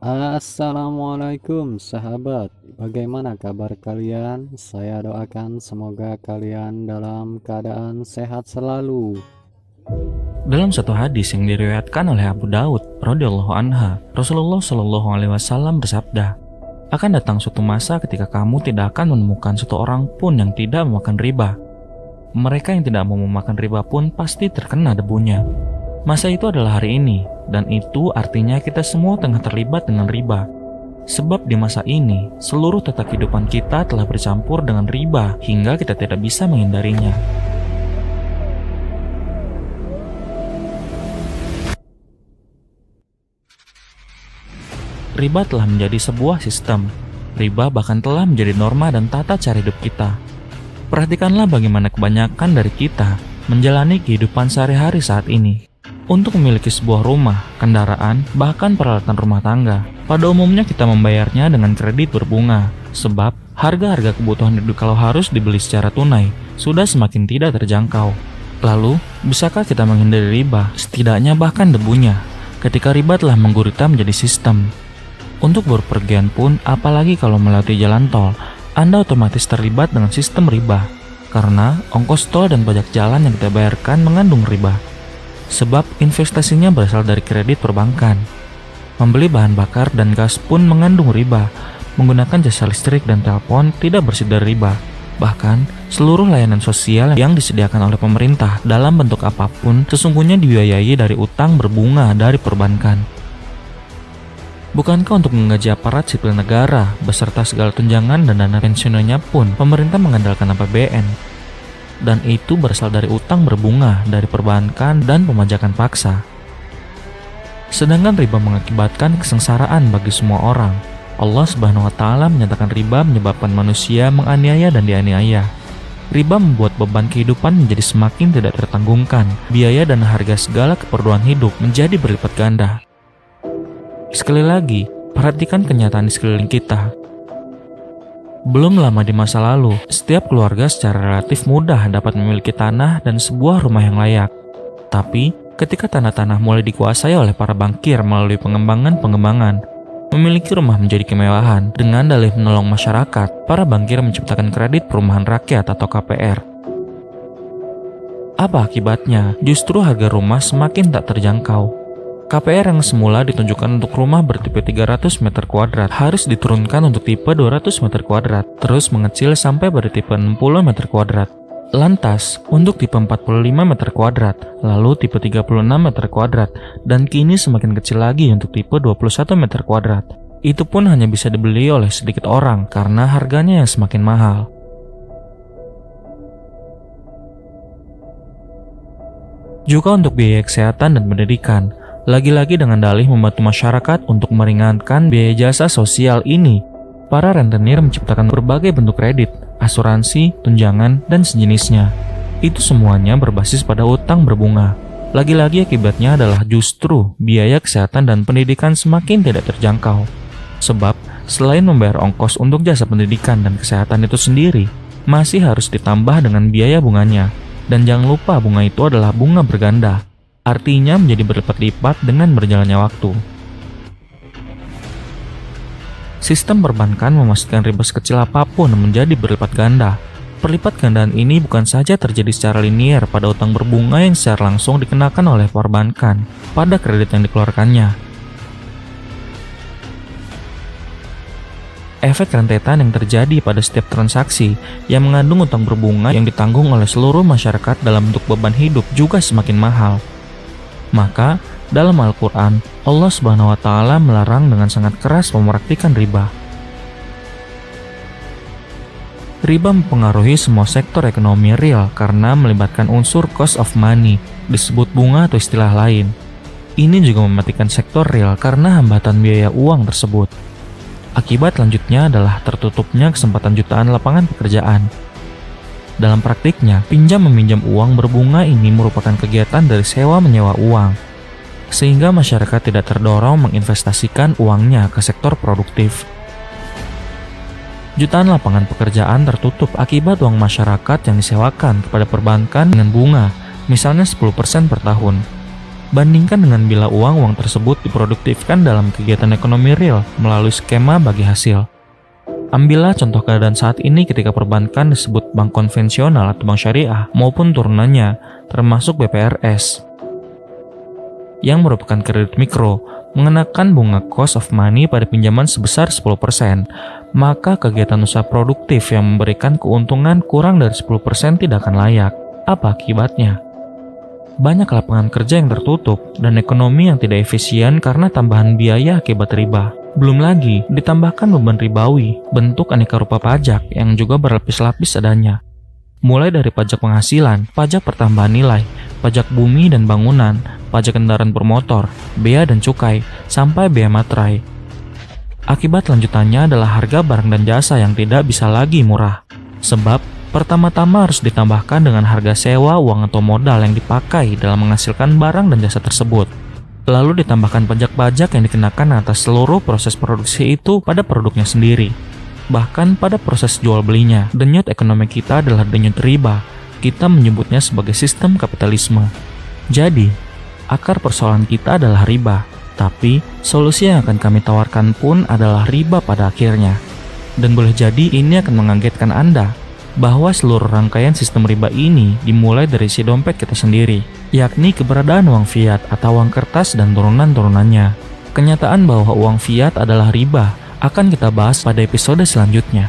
Assalamualaikum sahabat, bagaimana kabar kalian? Saya doakan semoga kalian dalam keadaan sehat selalu. Dalam satu hadis yang diriwayatkan oleh Abu Daud radhiyallahu anha, Rasulullah shallallahu alaihi wasallam bersabda, "Akan datang suatu masa ketika kamu tidak akan menemukan satu orang pun yang tidak memakan riba. Mereka yang tidak mau memakan riba pun pasti terkena debunya." Masa itu adalah hari ini, dan itu artinya kita semua tengah terlibat dengan riba. Sebab di masa ini, seluruh tata kehidupan kita telah bercampur dengan riba hingga kita tidak bisa menghindarinya. Riba telah menjadi sebuah sistem. Riba bahkan telah menjadi norma dan tata cara hidup kita. Perhatikanlah bagaimana kebanyakan dari kita menjalani kehidupan sehari-hari saat ini. Untuk memiliki sebuah rumah, kendaraan, bahkan peralatan rumah tangga, pada umumnya kita membayarnya dengan kredit berbunga. Sebab, harga-harga kebutuhan hidup kalau harus dibeli secara tunai, sudah semakin tidak terjangkau. Lalu, bisakah kita menghindari riba, setidaknya bahkan debunya, ketika riba telah menggurita menjadi sistem? Untuk berpergian pun, apalagi kalau melewati jalan tol, Anda otomatis terlibat dengan sistem riba, karena ongkos tol dan pajak jalan yang kita bayarkan mengandung riba. Sebab investasinya berasal dari kredit perbankan. Membeli bahan bakar dan gas pun mengandung riba. Menggunakan jasa listrik dan telepon tidak bersih dari riba. Bahkan, seluruh layanan sosial yang disediakan oleh pemerintah dalam bentuk apapun sesungguhnya dibiayai dari utang berbunga dari perbankan. Bukankah untuk menggaji aparat sipil negara beserta segala tunjangan dan dana pensiunnya pun pemerintah mengandalkan APBN? Dan itu berasal dari utang berbunga dari perbankan dan pemajakan paksa. Sedangkan riba mengakibatkan kesengsaraan bagi semua orang. Allah Subhanahu wa taala menyatakan riba menyebabkan manusia menganiaya dan dianiaya. Riba membuat beban kehidupan menjadi semakin tidak tertanggungkan. Biaya dan harga segala keperluan hidup menjadi berlipat ganda. Sekali lagi, perhatikan kenyataan di sekeliling kita. Belum lama di masa lalu, setiap keluarga secara relatif mudah dapat memiliki tanah dan sebuah rumah yang layak. Tapi, ketika tanah-tanah mulai dikuasai oleh para bankir melalui pengembangan, memiliki rumah menjadi kemewahan. Dengan dalih menolong masyarakat, para bankir menciptakan kredit perumahan rakyat atau KPR. Apa akibatnya? Justru harga rumah semakin tak terjangkau. KPR yang semula ditunjukkan untuk rumah bertipe 300 meter kuadrat harus diturunkan untuk tipe 200 meter kuadrat, terus mengecil sampai bertipe 60 meter kuadrat. Lantas, untuk tipe 45 meter kuadrat, lalu tipe 36 meter kuadrat, dan kini semakin kecil lagi untuk tipe 21 meter kuadrat. Itu pun hanya bisa dibeli oleh sedikit orang karena harganya yang semakin mahal. Juga untuk biaya kesehatan dan pendidikan, lagi-lagi dengan dalih membantu masyarakat untuk meringankan biaya jasa sosial ini, para rentenir menciptakan berbagai bentuk kredit, asuransi, tunjangan, dan sejenisnya. Itu semuanya berbasis pada utang berbunga. Lagi-lagi akibatnya adalah justru biaya kesehatan dan pendidikan semakin tidak terjangkau. Sebab, selain membayar ongkos untuk jasa pendidikan dan kesehatan itu sendiri, masih harus ditambah dengan biaya bunganya. Dan jangan lupa bunga itu adalah bunga berganda. Artinya menjadi berlipat-lipat dengan berjalannya waktu. Sistem perbankan memastikan riba sekecil apapun menjadi berlipat ganda. Perlipat gandaan ini bukan saja terjadi secara linier pada utang berbunga yang secara langsung dikenakan oleh perbankan pada kredit yang dikeluarkannya. Efek rentetan yang terjadi pada setiap transaksi yang mengandung utang berbunga yang ditanggung oleh seluruh masyarakat dalam bentuk beban hidup juga semakin mahal. Maka, dalam Al-Quran, Allah Subhanahu wa taala melarang dengan sangat keras mempraktikkan riba. Riba mempengaruhi semua sektor ekonomi real karena melibatkan unsur cost of money, disebut bunga atau istilah lain. Ini juga mematikan sektor real karena hambatan biaya uang tersebut. Akibat lanjutnya adalah tertutupnya kesempatan jutaan lapangan pekerjaan. Dalam praktiknya, pinjam-meminjam uang berbunga ini merupakan kegiatan dari sewa-menyewa uang, sehingga masyarakat tidak terdorong menginvestasikan uangnya ke sektor produktif. Jutaan lapangan pekerjaan tertutup akibat uang masyarakat yang disewakan kepada perbankan dengan bunga, misalnya 10% per tahun. Bandingkan dengan bila uang tersebut diproduktifkan dalam kegiatan ekonomi real melalui skema bagi hasil. Ambillah contoh keadaan saat ini ketika perbankan disebut bank konvensional atau bank syariah maupun turunannya, termasuk BPRS, yang merupakan kredit mikro, mengenakan bunga cost of money pada pinjaman sebesar 10%, maka kegiatan usaha produktif yang memberikan keuntungan kurang dari 10% tidak akan layak. Apa akibatnya? Banyak lapangan kerja yang tertutup dan ekonomi yang tidak efisien karena tambahan biaya akibat riba. Belum lagi ditambahkan beban ribawi, bentuk aneka rupa pajak yang juga berlapis-lapis adanya. Mulai dari pajak penghasilan, pajak pertambahan nilai, pajak bumi dan bangunan, pajak kendaraan bermotor, bea dan cukai, sampai bea materai. Akibat lanjutannya adalah harga barang dan jasa yang tidak bisa lagi murah. Sebab, pertama-tama harus ditambahkan dengan harga sewa, uang atau modal yang dipakai dalam menghasilkan barang dan jasa tersebut. Lalu ditambahkan pajak-pajak yang dikenakan atas seluruh proses produksi itu pada produknya sendiri. Bahkan pada proses jual belinya, denyut ekonomi kita adalah denyut riba. Kita menyebutnya sebagai sistem kapitalisme. Jadi, akar persoalan kita adalah riba. Tapi, solusi yang akan kami tawarkan pun adalah riba pada akhirnya. Dan boleh jadi ini akan mengagetkan Anda, bahwa seluruh rangkaian sistem riba ini dimulai dari si dompet kita sendiri, yakni keberadaan uang fiat atau uang kertas dan turunan-turunannya. Kenyataan bahwa uang fiat adalah riba akan kita bahas pada episode selanjutnya.